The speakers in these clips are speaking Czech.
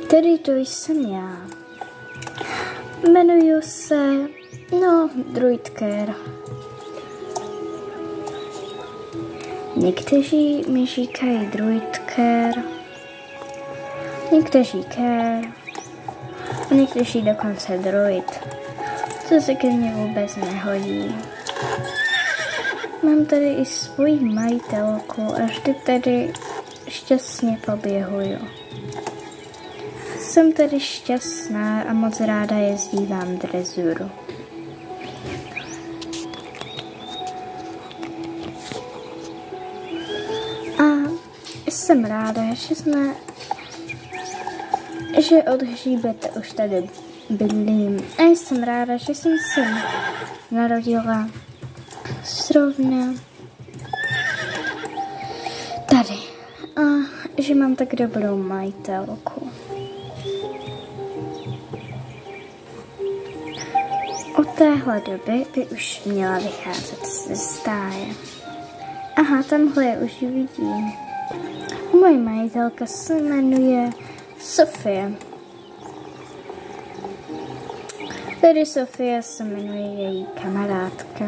Tedy to jsem já. Jmenuji se, Druidker. Někteří mi říkají Druidker, někteří Care a někteří dokonce Druid, co se ke mně vůbec nehodí. Mám tady i svoji majitelku a vždy tady šťastně poběhuju. Jsem tady šťastná a moc ráda jezdívám drezuru. A jsem ráda, že od hříbete už tady bydlím. A jsem ráda, že jsem se narodila zrovna tady. A že mám tak dobrou majitelku. Od téhle doby by už měla vycházet ze stáje. Aha, tamhle je už vidím. Moje majitelka se jmenuje Sofie. Tedy Sofie se jmenuje její kamarádka.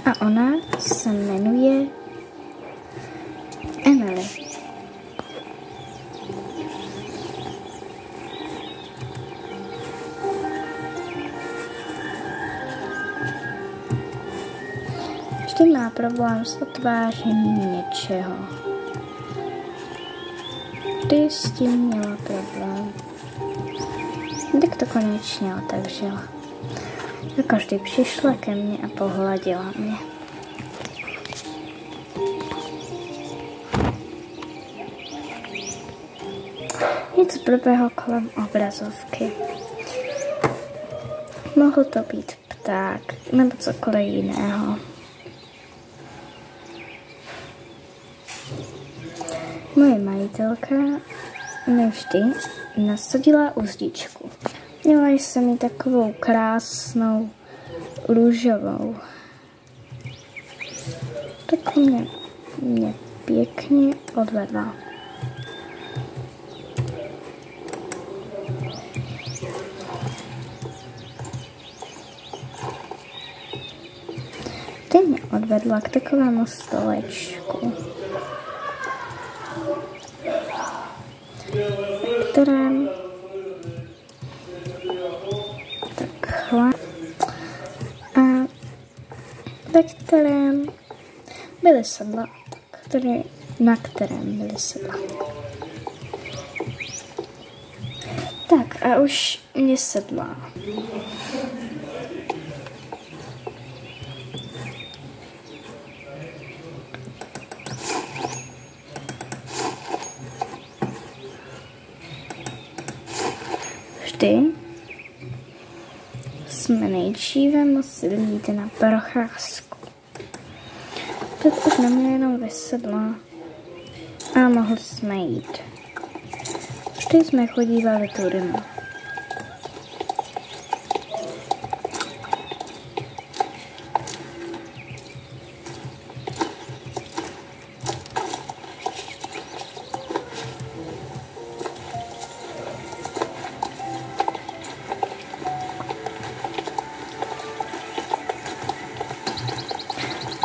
A ona se jmenuje Emily. Vždy má problém s otvářením něčeho. Vždy s tím měla problém. Tak to konečně otevřela. Jako vždy přišla ke mně a pohladila mě. Něco blbého kolem obrazovky. Mohl to být pták nebo cokoliv jiného. Moje majitelka mi vždy nasadila uzdičku. Měla jsem ji takovou krásnou růžovou. Tak mě pěkně odvedla. Ty mě odvedla k takovému stolečku, kterém takhle a ve kterém byly sedla, na kterém byly sedla. Tak a už mě sedla. Vždy jsme nejdříve museli jít na procházku. Tak už na mě jenom vysedla a mohli jsme jít. Vždy jsme chodívali tudy.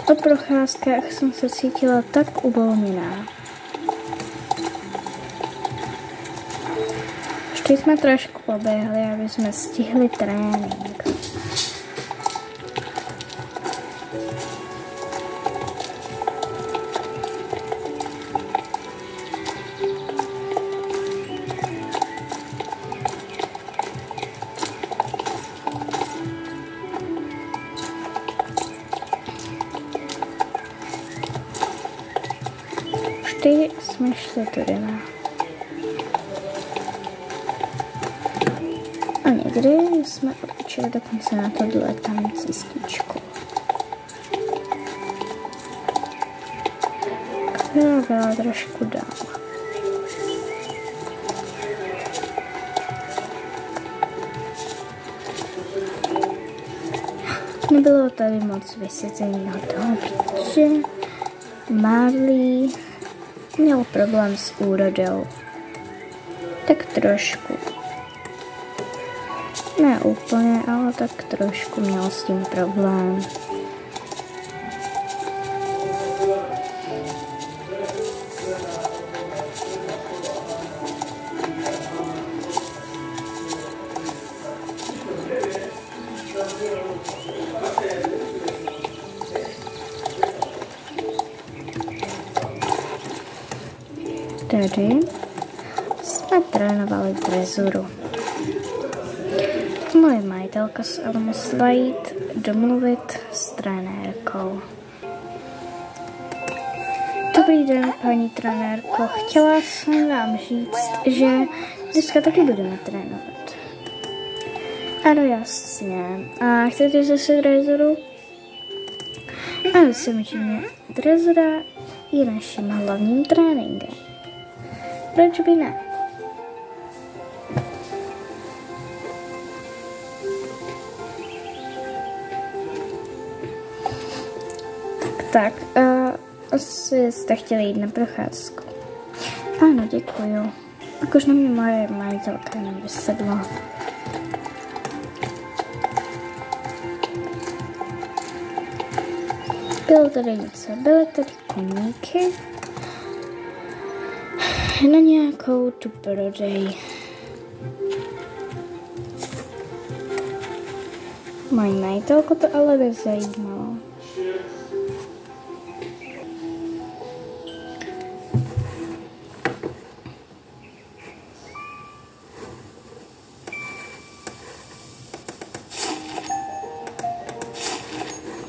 Po procházkách jsem se cítila tak uvolněná. Vždy jsme trošku poběhli, aby jsme stihli trénink. Vždy jsme šli tudy na. A někdy jsme odskočili dokonce na tohle tam cestičku, která byla trošku dál. Nebylo tady moc vysvětlení o tom, protože Marley měl problém s úrodou. Tak trošku. Ne úplně, ale tak trošku měl s tím problém. Tady jsme trénovali drezuru. Moje majitelka se ale musela jít domluvit s trenérkou. Dobrý den, paní trenérko. Chtěla jsem vám říct, že dneska taky budeme trénovat. Ano, jasně. A chcete zase drezuru? Ano, samozřejmě. Drezura je naším hlavním tréninkem. Proč by ne? Tak, asi jste chtěli jít na procházku. Ano, děkuju. Jakož na mě moje majitelka jenom vysedla. Bylo tady něco, byly tady koníky na nějakou tu prodej. Moji majitelku to ale nezajímalo.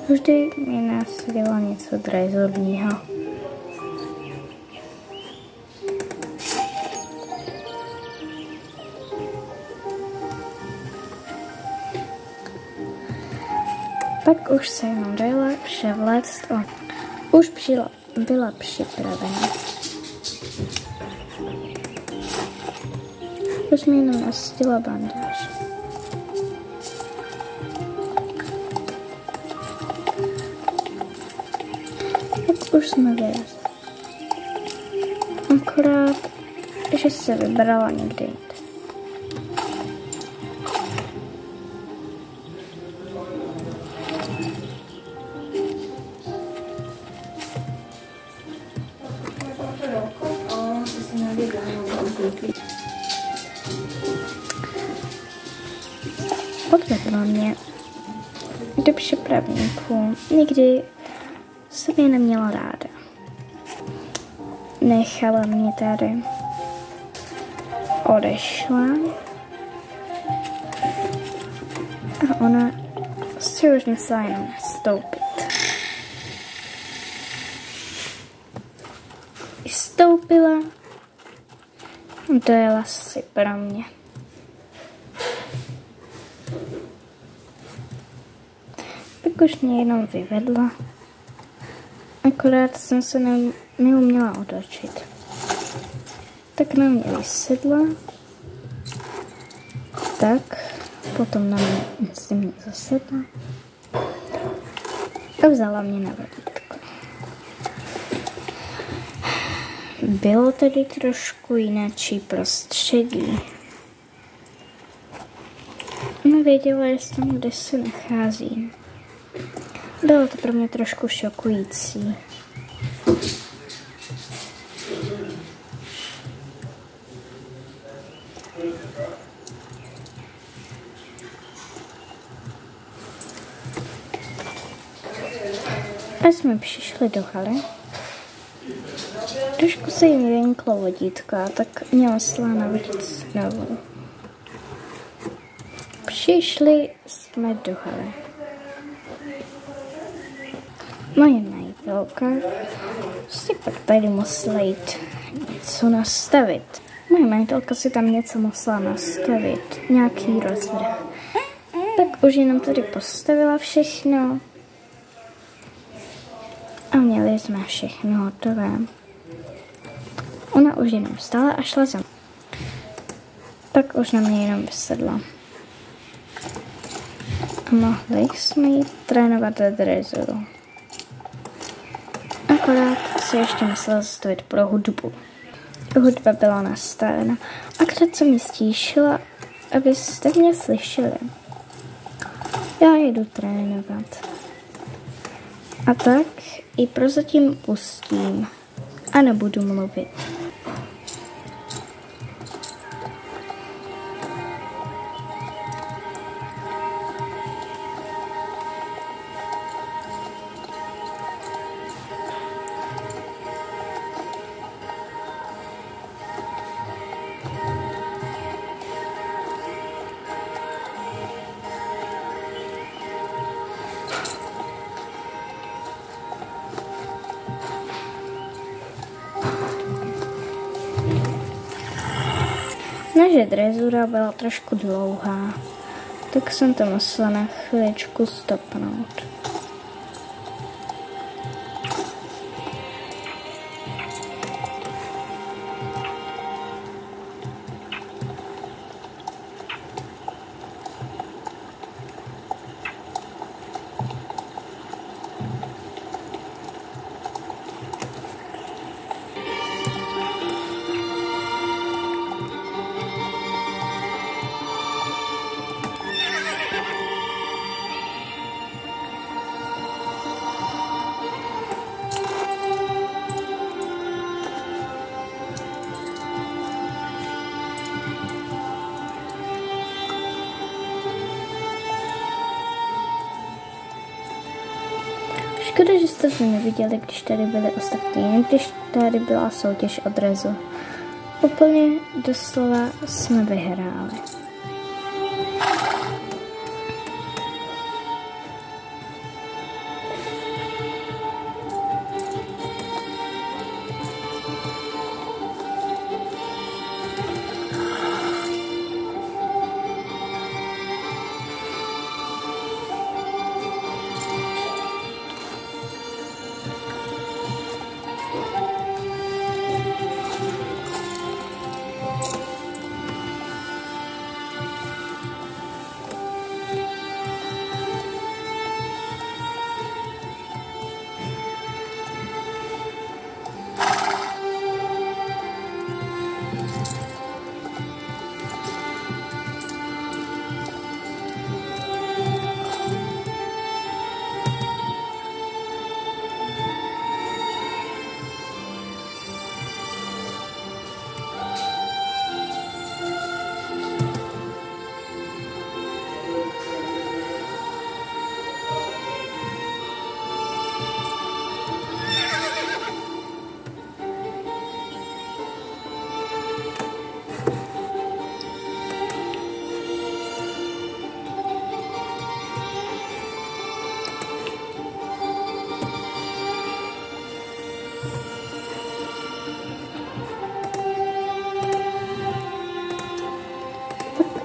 Vždy mi nasadilo něco drezurního. Pak už se jenom dala převléct a už byla připravena. Už mi jenom nasadila bandáž. Tak už jsme vyjeli. Akorát, že se vybrala někde jít. Odvedla mě do připravníků. Nikdy jsem je neměla ráda. Nechala mě tady. Odešla. A ona si už musela jenom nastoupit. Vystoupila. Dojela si pro mě. Tak už mě jenom vyvedla. Akorát jsem se neuměla otočit. Tak na mě vysedla. Tak, potom na mě zasedla. A vzala mě na vodítko. Bylo tedy trošku jináčí prostředí. Nevěděla jsem, kde se nacházím. Bylo to pro mě trošku šokující. A jsme přišli do haly. Trošku se jim vynklo vodítko, tak mě musela navodit znovu. Přišli jsme do haly. Moje majitelka si pak tady musela jít něco nastavit. Moje majitelka si tam něco musela nastavit, nějaký rozvrh. Tak už jenom tady postavila všechno. A měli jsme všechno hotové. Ona už jenom stála a šla za mnou. Pak už na mě jenom vysedla. A mohli jsme jít trénovat drezuru. Akorát se ještě musela zastavit pro hudbu. hudba byla nastavena. Akorát jsem ji stíšila, abyste mě slyšeli. Já jdu trénovat. A tak i prozatím pustím a nebudu mluvit. Naše dresura byla trošku dlouhá, tak jsem to musela na chviličku stopnout. Škoda, že jste to neviděli, když tady byli ostatní, když tady byla soutěž o dresu. Úplně doslova jsme vyhráli.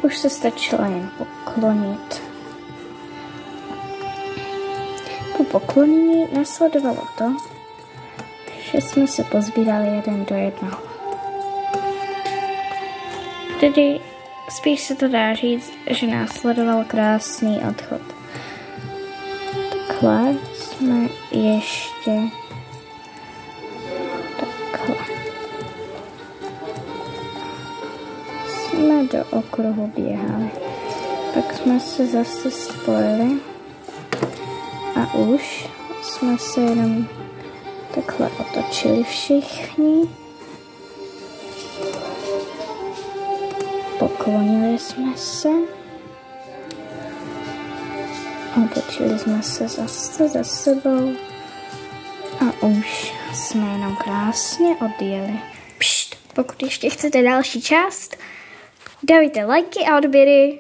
Už se stačilo jen poklonit. Po poklonění následovalo to, že jsme se pozbírali jeden do jednoho. Tedy spíš se to dá říct, že následoval krásný odchod. Takhle jsme ještě jsme do okruhu běhali. Pak jsme se zase spojili a už jsme se jenom takhle otočili všichni. Poklonili jsme se. Otočili jsme se zase za sebou a už jsme jenom krásně odjeli. Pšt, pokud ještě chcete další část, dávajte lajky a odběry.